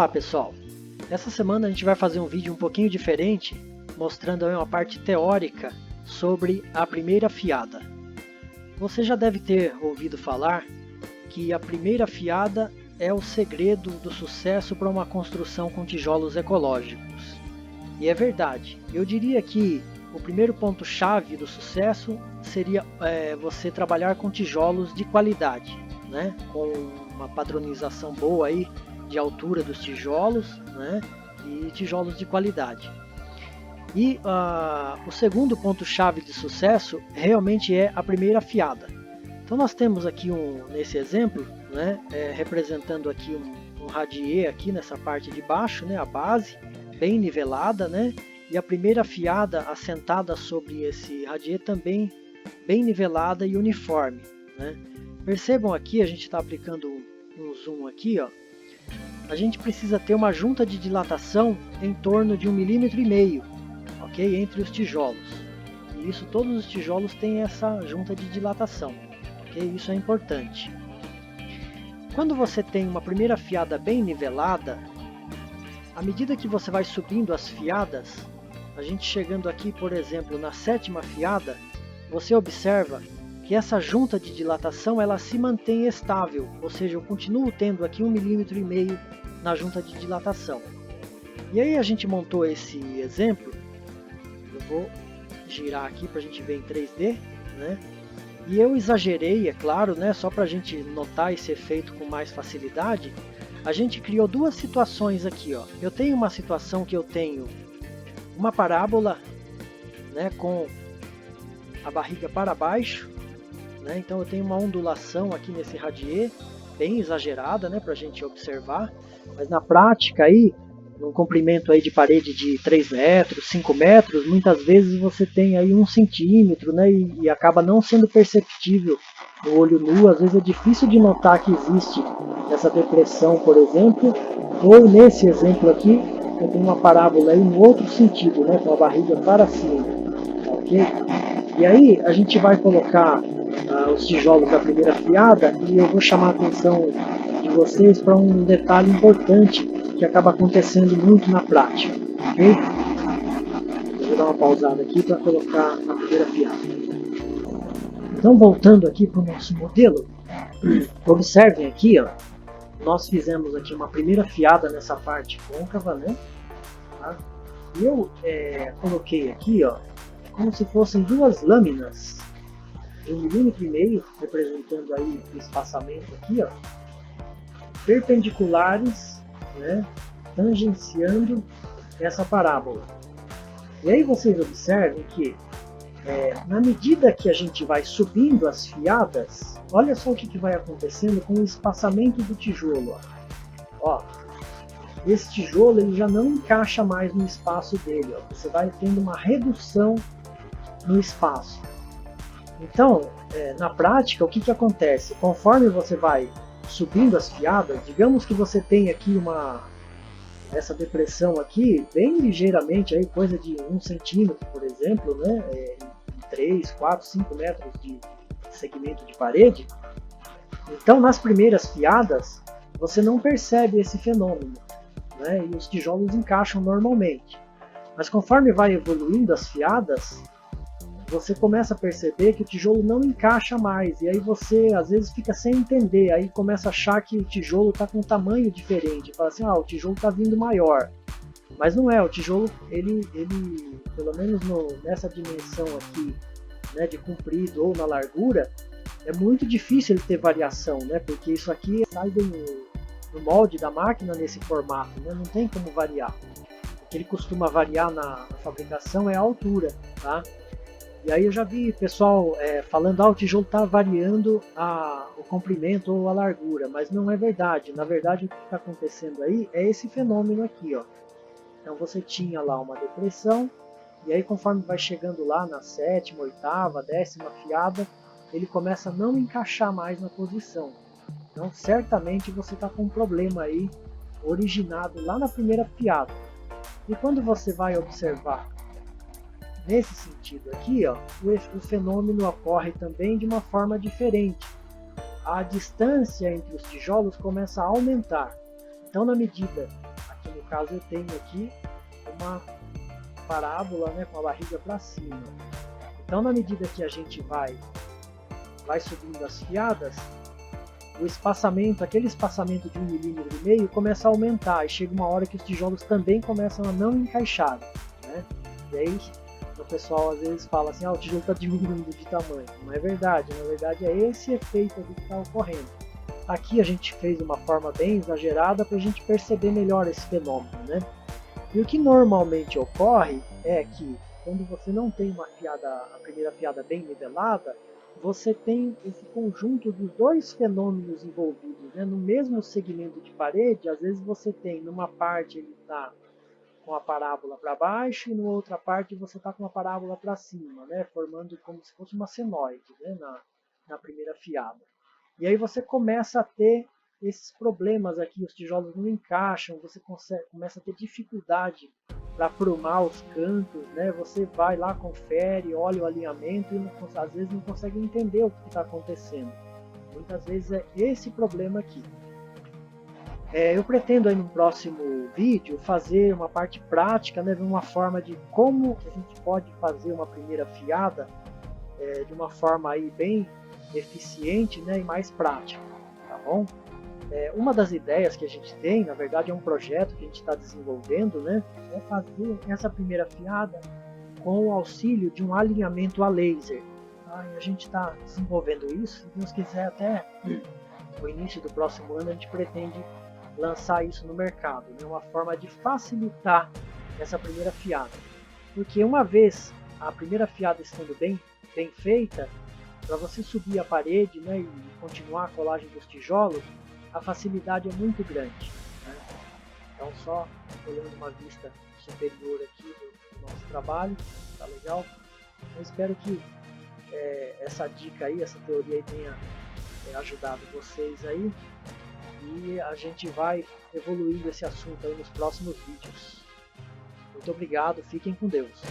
Olá pessoal, essa semana a gente vai fazer um vídeo um pouquinho diferente, mostrando uma parte teórica sobre a primeira fiada. Você já deve ter ouvido falar que a primeira fiada é o segredo do sucesso para uma construção com tijolos ecológicos. E é verdade, eu diria que o primeiro ponto-chave do sucesso seria você trabalhar com tijolos de qualidade, né? Com uma padronização boa aí de altura dos tijolos, né? E tijolos de qualidade. E o segundo ponto-chave de sucesso realmente é a primeira fiada. Então nós temos aqui nesse exemplo, né? Representando aqui um radier aqui nessa parte de baixo, né? A base bem nivelada, né? E a primeira fiada assentada sobre esse radier também bem nivelada e uniforme, né? Percebam aqui, a gente está aplicando um zoom aqui, ó. A gente precisa ter uma junta de dilatação em torno de 1,5 mm, ok? Entre os tijolos. E isso, todos os tijolos têm essa junta de dilatação, ok? Isso é importante. Quando você tem uma primeira fiada bem nivelada, à medida que você vai subindo as fiadas, a gente chegando aqui, por exemplo, na sétima fiada, você observa que essa junta de dilatação ela se mantém estável, ou seja, eu continuo tendo aqui 1,5 mm na junta de dilatação. E aí a gente montou esse exemplo, eu vou girar aqui para a gente ver em 3D, né? E eu exagerei, é claro, né? Só para a gente notar esse efeito com mais facilidade, a gente criou duas situações aqui, ó. Eu tenho uma situação que eu tenho uma parábola, né, com a barriga para baixo, né? Então eu tenho uma ondulação aqui nesse radier, bem exagerada, né, para a gente observar, mas na prática aí, num comprimento aí de parede de 3 metros, 5 metros, muitas vezes você tem aí 1 centímetro, né, e acaba não sendo perceptível no olho nu. Às vezes é difícil de notar que existe essa depressão, por exemplo, ou nesse exemplo aqui, eu tenho uma parábola aí no outro sentido, né, com a barriga para cima, ok? E aí a gente vai colocar os tijolos da primeira fiada e eu vou chamar a atenção de vocês para um detalhe importante que acaba acontecendo muito na prática, ok? Eu vou dar uma pausada aqui para colocar a primeira fiada. Então, voltando aqui para o nosso modelo, observem aqui, ó, nós fizemos aqui uma primeira fiada nessa parte côncava, né? Tá? E eu coloquei aqui, ó, como se fossem duas lâminas de 1,5 mm, representando aí o espaçamento aqui, ó, perpendiculares, né, tangenciando essa parábola. E aí vocês observem que na medida que a gente vai subindo as fiadas, olha só o que vai acontecendo com o espaçamento do tijolo. Ó, esse tijolo ele já não encaixa mais no espaço dele, ó. Você vai tendo uma redução no espaço. Então, na prática, o que acontece? Conforme você vai subindo as fiadas, digamos que você tem aqui essa depressão aqui, bem ligeiramente, aí, coisa de 1 centímetro, por exemplo, né? 3, 4, 5 metros de segmento de parede. Então, nas primeiras fiadas, você não percebe esse fenômeno, né? E os tijolos encaixam normalmente. Mas conforme vai evoluindo as fiadas, você começa a perceber que o tijolo não encaixa mais, e aí você às vezes fica sem entender, aí começa a achar que o tijolo está com um tamanho diferente, fala assim, o tijolo está vindo maior, mas não é, o tijolo, ele pelo menos nessa dimensão aqui, né, de comprido ou na largura, é muito difícil ele ter variação, né, porque isso aqui sai do molde da máquina nesse formato, né, não tem como variar. O que ele costuma variar na fabricação é a altura, tá? E aí eu já vi pessoal falando, o tijolo está variando o comprimento ou a largura, mas não é verdade. Na verdade, o que está acontecendo aí é esse fenômeno aqui, ó. Então você tinha lá uma depressão, e aí conforme vai chegando lá na sétima, oitava, 10ª fiada, ele começa a não encaixar mais na posição. Então certamente você está com um problema aí originado lá na primeira fiada. E quando você vai observar nesse sentido aqui, ó, o fenômeno ocorre também de uma forma diferente. A distância entre os tijolos começa a aumentar. Então, na medida caso eu tenho aqui uma parábola, né, com a barriga para cima. Então na medida que a gente vai subindo as fiadas, o espaçamento, aquele espaçamento de 1,5 mm começa a aumentar e chega uma hora que os tijolos também começam a não encaixar, né? E aí o pessoal às vezes fala assim, o tijolo está diminuindo de tamanho. Não é verdade, na verdade é esse efeito que está ocorrendo. Aqui a gente fez uma forma bem exagerada para a gente perceber melhor esse fenômeno, né? E o que normalmente ocorre é que quando você não tem a primeira fiada bem nivelada, você tem esse conjunto dos dois fenômenos envolvidos, né? No mesmo segmento de parede, às vezes você tem numa parte ele está com a parábola para baixo e na outra parte você está com a parábola para cima, né? Formando como se fosse uma senoide, né? na primeira fiada. E aí você começa a ter esses problemas aqui, os tijolos não encaixam, você começa a ter dificuldade para aprumar os cantos, né? Você vai lá, confere, olha o alinhamento e às vezes não consegue entender o que está acontecendo. Muitas vezes é esse problema aqui. Eu pretendo aí no próximo vídeo fazer uma parte prática, né, uma forma de como a gente pode fazer uma primeira fiada de uma forma aí bem eficiente, né, e mais prática, tá bom? Uma das ideias que a gente tem, na verdade é um projeto que a gente está desenvolvendo, né, é fazer essa primeira fiada com o auxílio de um alinhamento a laser. Tá? E a gente está desenvolvendo isso, se Deus quiser até no início do próximo ano a gente pretende lançar isso no mercado, né? Uma forma de facilitar essa primeira fiada. Porque uma vez a primeira fiada estando bem feita, para você subir a parede, né, e continuar a colagem dos tijolos, a facilidade é muito grande, né? Então só olhando uma vista superior aqui do nosso trabalho, tá legal? Eu espero que essa dica aí, essa teoria aí tenha ajudado vocês aí. E a gente vai evoluindo esse assunto aí nos próximos vídeos. Muito obrigado, fiquem com Deus.